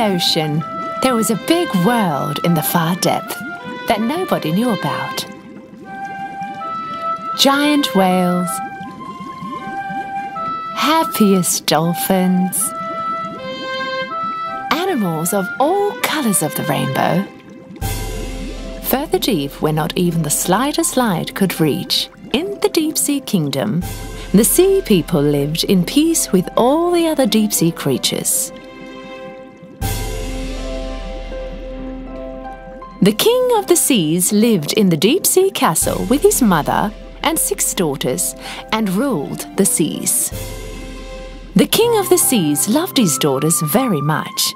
ocean, there was a big world in the far depth that nobody knew about. Giant whales, happiest dolphins, animals of all colours of the rainbow. Further deep where not even the slightest light could reach, in the deep-sea kingdom, the sea people lived in peace with all the other deep-sea creatures. The king of the seas lived in the deep-sea castle with his mother and 6 daughters and ruled the seas. The king of the seas loved his daughters very much.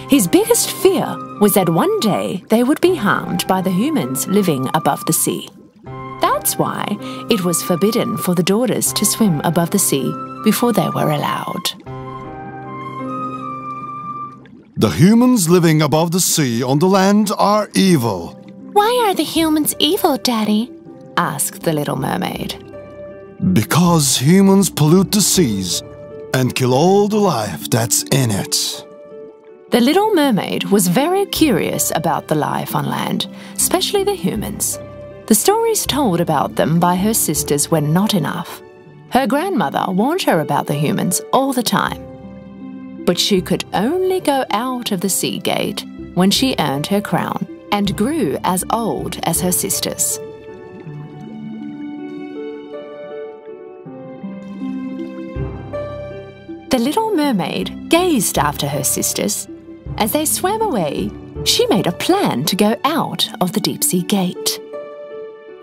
His biggest fear was that one day they would be harmed by the humans living above the sea. That's why it was forbidden for the daughters to swim above the sea before they were allowed. The humans living above the sea on the land are evil. Why are the humans evil, Daddy? Asked the Little Mermaid. Because humans pollute the seas and kill all the life that's in it. The Little Mermaid was very curious about the life on land, especially the humans. The stories told about them by her sisters were not enough. Her grandmother warned her about the humans all the time. But she could only go out of the sea gate when she earned her crown and grew as old as her sisters. The Little Mermaid gazed after her sisters. As they swam away, she made a plan to go out of the deep-sea gate.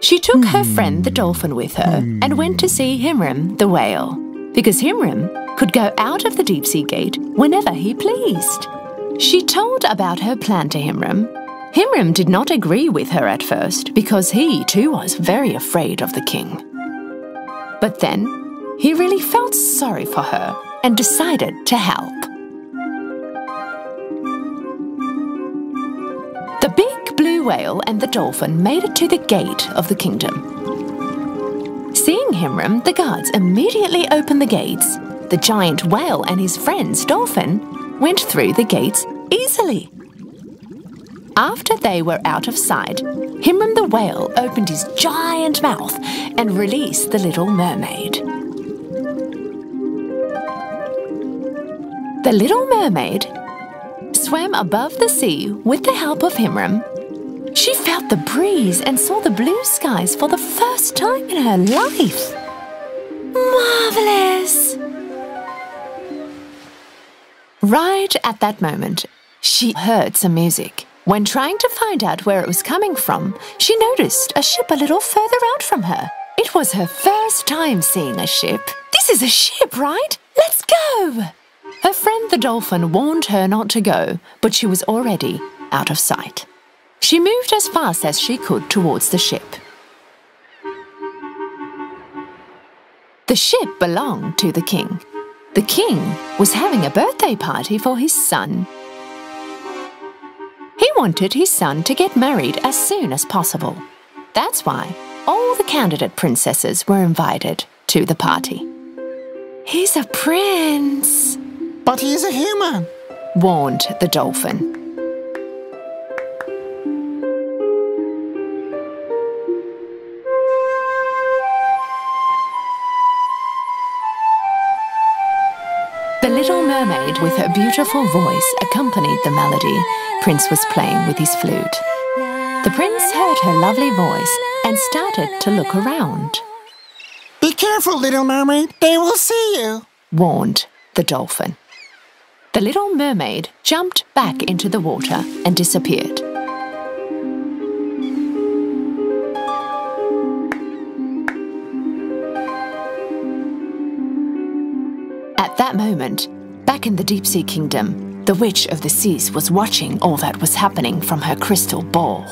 She took her friend the dolphin with her and went to see Himram the whale, because Himram could go out of the deep-sea gate whenever he pleased. She told about her plan to Himram. Himram did not agree with her at first because he too was very afraid of the king. But then he really felt sorry for her and decided to help. The big blue whale and the dolphin made it to the gate of the kingdom. Seeing Himram, the guards immediately opened the gates. The giant whale and his friends, dolphin, went through the gates easily. After they were out of sight, Himram the whale opened his giant mouth and released the Little Mermaid. The Little Mermaid swam above the sea with the help of Himram. She felt the breeze and saw the blue skies for the first time in her life. Marvelous! Right at that moment, she heard some music. When trying to find out where it was coming from, she noticed a ship a little further out from her. It was her first time seeing a ship. This is a ship, right? Let's go! Her friend the dolphin warned her not to go, but she was already out of sight. She moved as fast as she could towards the ship. The ship belonged to the king. The king was having a birthday party for his son. He wanted his son to get married as soon as possible. That's why all the candidate princesses were invited to the party. He's a prince. But he's a human, warned the dolphin. The Little Mermaid, with her beautiful voice, accompanied the melody Prince was playing with his flute. The prince heard her lovely voice and started to look around. Be careful, Little Mermaid. They will see you, warned the dolphin. The Little Mermaid jumped back into the water and disappeared. At that moment, back in the deep-sea kingdom, the Witch of the Seas was watching all that was happening from her crystal ball.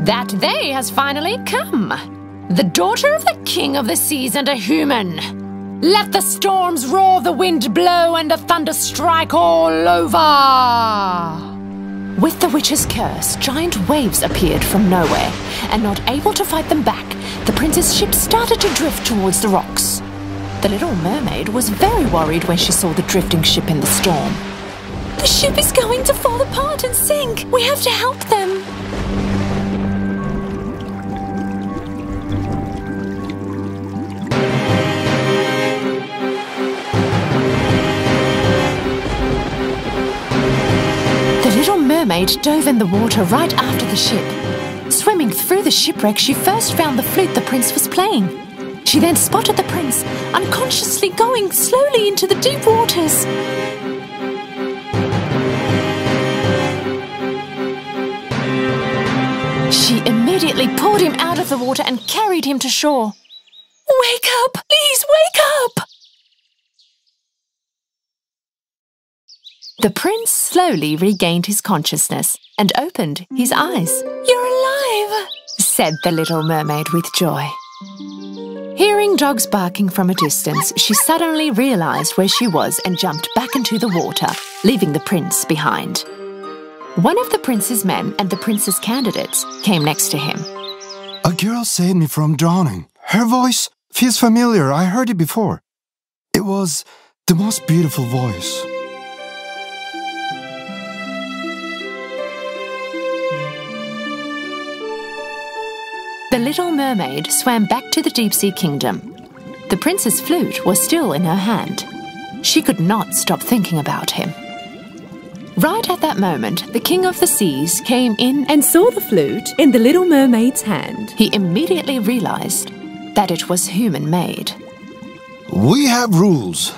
That day has finally come! The daughter of the King of the Seas and a human! Let the storms roar, the wind blow, and the thunder strike all over! With the witch's curse, giant waves appeared from nowhere, and not able to fight them back, the prince's ship started to drift towards the rocks. The Little Mermaid was very worried when she saw the drifting ship in the storm. The ship is going to fall apart and sink. We have to help them. The Little Mermaid dove in the water right after the ship. Swimming through the shipwreck, she first found the flute the prince was playing. She then spotted the prince, unconsciously going slowly into the deep waters. She immediately pulled him out of the water and carried him to shore. "Wake up! Please wake up!" The prince slowly regained his consciousness and opened his eyes. "You're alive!" said the Little Mermaid with joy. Hearing dogs barking from a distance, she suddenly realized where she was and jumped back into the water, leaving the prince behind. One of the prince's men and the prince's candidates came next to him. A girl saved me from drowning. Her voice feels familiar. I heard it before. It was the most beautiful voice. The Little Mermaid swam back to the deep-sea kingdom. The prince's flute was still in her hand. She could not stop thinking about him. Right at that moment, the King of the Seas came in and saw the flute in the Little Mermaid's hand. He immediately realized that it was human-made. We have rules,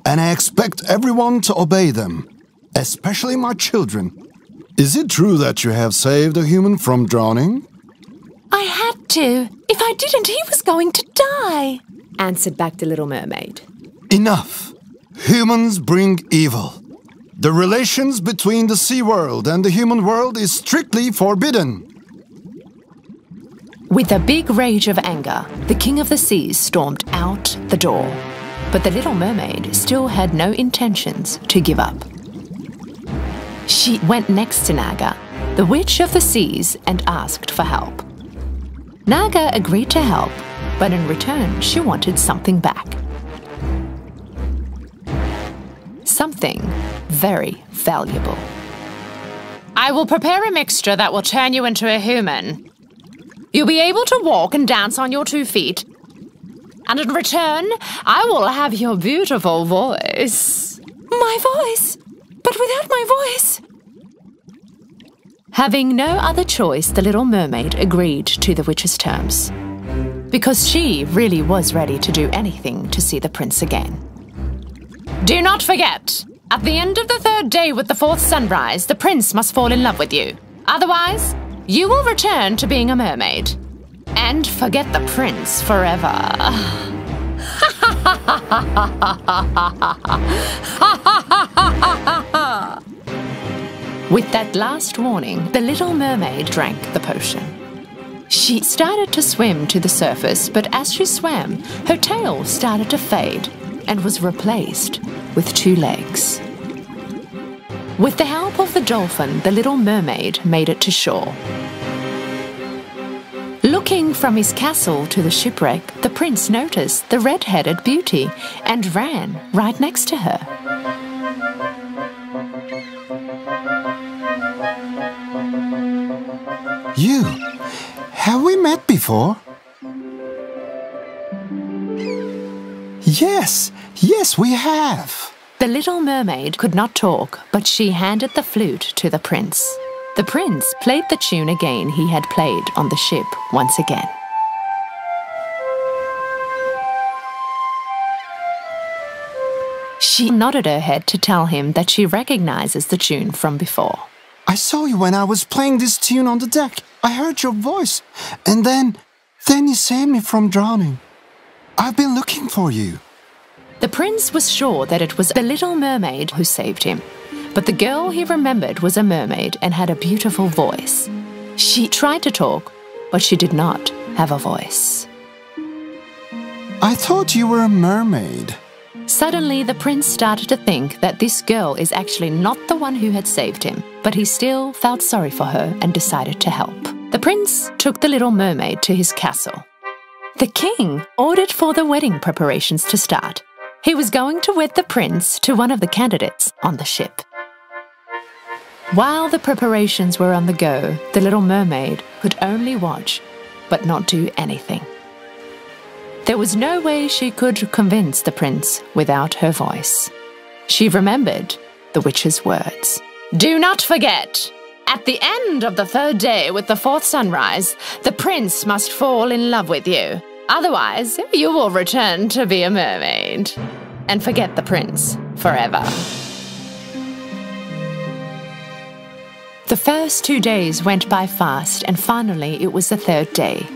and I expect everyone to obey them, especially my children. Is it true that you have saved a human from drowning? "I had to. If I didn't, he was going to die," answered back the Little Mermaid. Enough. Humans bring evil. The relations between the sea world and the human world is strictly forbidden. With a big rage of anger, the King of the Seas stormed out the door. But the Little Mermaid still had no intentions to give up. She went next to Naga, the Witch of the Seas, and asked for help. Naga agreed to help, but in return she wanted something back. Something very valuable. "I will prepare a mixture that will turn you into a human. You'll be able to walk and dance on your 2 feet. And in return, I will have your beautiful voice." "My voice? But without my voice?" Having no other choice, the Little Mermaid agreed to the witch's terms, because she really was ready to do anything to see the prince again. "Do not forget, at the end of the 3rd day with the 4th sunrise, the prince must fall in love with you. Otherwise, you will return to being a mermaid and forget the prince forever." With that last warning, the Little Mermaid drank the potion. She started to swim to the surface, but as she swam, her tail started to fade and was replaced with 2 legs. With the help of the dolphin, the Little Mermaid made it to shore. Looking from his castle to the shipwreck, the prince noticed the red-headed beauty and ran right next to her. You, have we met before? Yes, we have. The Little Mermaid could not talk, but she handed the flute to the prince. The prince played the tune again he had played on the ship once again. She nodded her head to tell him that she recognizes the tune from before. I saw you when I was playing this tune on the deck. I heard your voice, and then you saved me from drowning. I've been looking for you. The prince was sure that it was the Little Mermaid who saved him, but the girl he remembered was a mermaid and had a beautiful voice. She tried to talk, but she did not have a voice. I thought you were a mermaid. Suddenly, the prince started to think that this girl is actually not the one who had saved him, but he still felt sorry for her and decided to help. The prince took the Little Mermaid to his castle. The king ordered for the wedding preparations to start. He was going to wed the prince to one of the candidates on the ship. While the preparations were on the go, the little mermaid could only watch, but not do anything. There was no way she could convince the prince without her voice. She remembered the witch's words. "Do not forget! At the end of the third day with the fourth sunrise, the prince must fall in love with you. Otherwise, you will return to be a mermaid and forget the prince forever." The first 2 days went by fast, and finally it was the third day.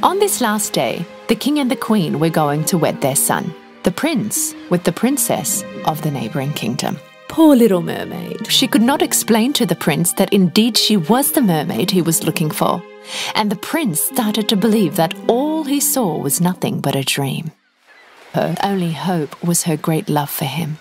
On this last day, the king and the queen were going to wed their son, the prince with the princess of the neighboring kingdom. Poor little mermaid. She could not explain to the prince that indeed she was the mermaid he was looking for, and the prince started to believe that all he saw was nothing but a dream. Her only hope was her great love for him.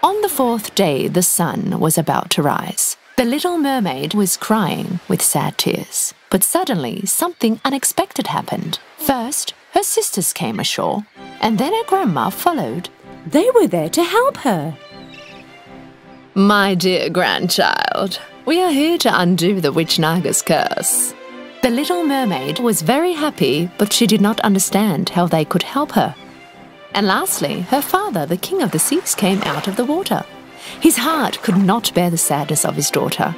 On the fourth day, the sun was about to rise. The little mermaid was crying with sad tears, but suddenly something unexpected happened. First, her sisters came ashore, and then her grandma followed. They were there to help her. "My dear grandchild, we are here to undo the witch Naga's curse." The little mermaid was very happy, but she did not understand how they could help her. And lastly, her father, the king of the seas, came out of the water. His heart could not bear the sadness of his daughter.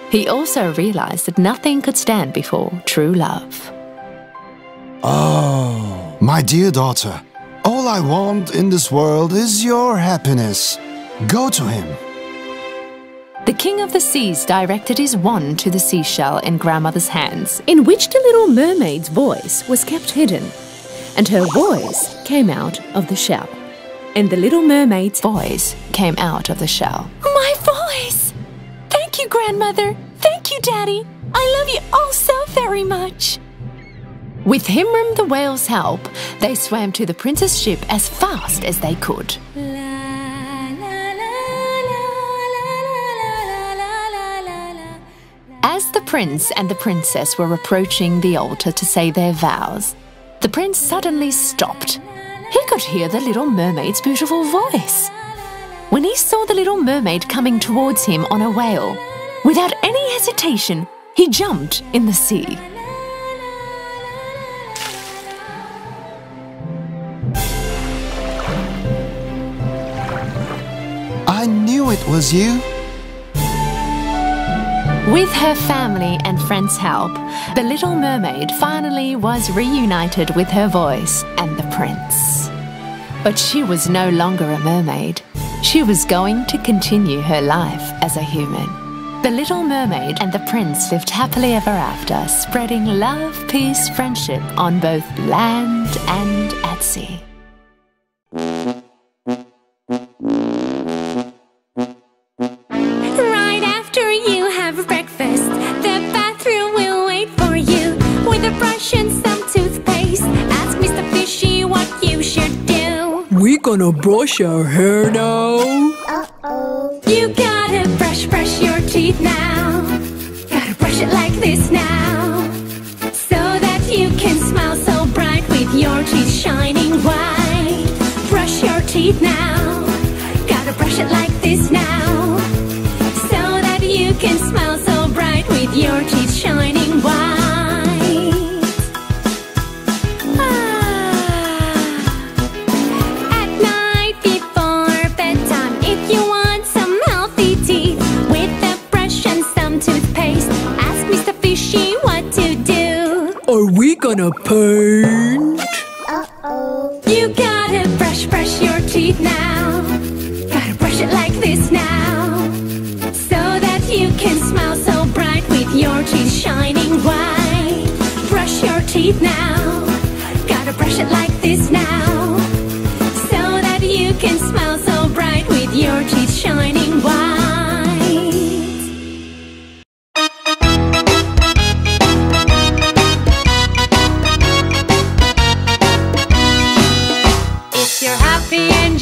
He also realized that nothing could stand before true love. Oh, my dear daughter, all I want in this world is your happiness. Go to him. The king of the seas directed his wand to the seashell in grandmother's hands, in which the little mermaid's voice was kept hidden, and her voice came out of the shell. And the little mermaid's voice came out of the shell. My voice! Thank you, grandmother. Thank you, daddy. I love you all so very much. With Himram the whale's help, they swam to the prince's ship as fast as they could. As the prince and the princess were approaching the altar to say their vows, the prince suddenly stopped. He could hear the little mermaid's beautiful voice. When he saw the little mermaid coming towards him on a whale, without any hesitation, he jumped in the sea. I knew it was you. With her family and friends' help, the little mermaid finally was reunited with her voice and the prince. But she was no longer a mermaid. She was going to continue her life as a human. The little mermaid and the prince lived happily ever after, spreading love, peace, friendship on both land and at sea. Right after you have breakfast, the bathroom will wait for you with a brush and some toothpaste. Ask Mr. Fishy what you should do. We gonna brush our hair now? You gotta brush your teeth now. Gotta brush it like this now, so that you can smile so bright with your teeth shining white. Brush your teeth now. Gotta brush it like this now, so that you can smile so bright with your teeth shining white. At night before bedtime, if you want some healthy teeth with a brush and some toothpaste, ask Mr. Fishy what to do. Are we gonna paint? You gotta brush your teeth now. Gotta brush it like this now, so that you can smile so bright with your teeth shining white. Brush your teeth now. Gotta brush it like this now, so that you can smile so bright with your teeth shining white. If you're happy and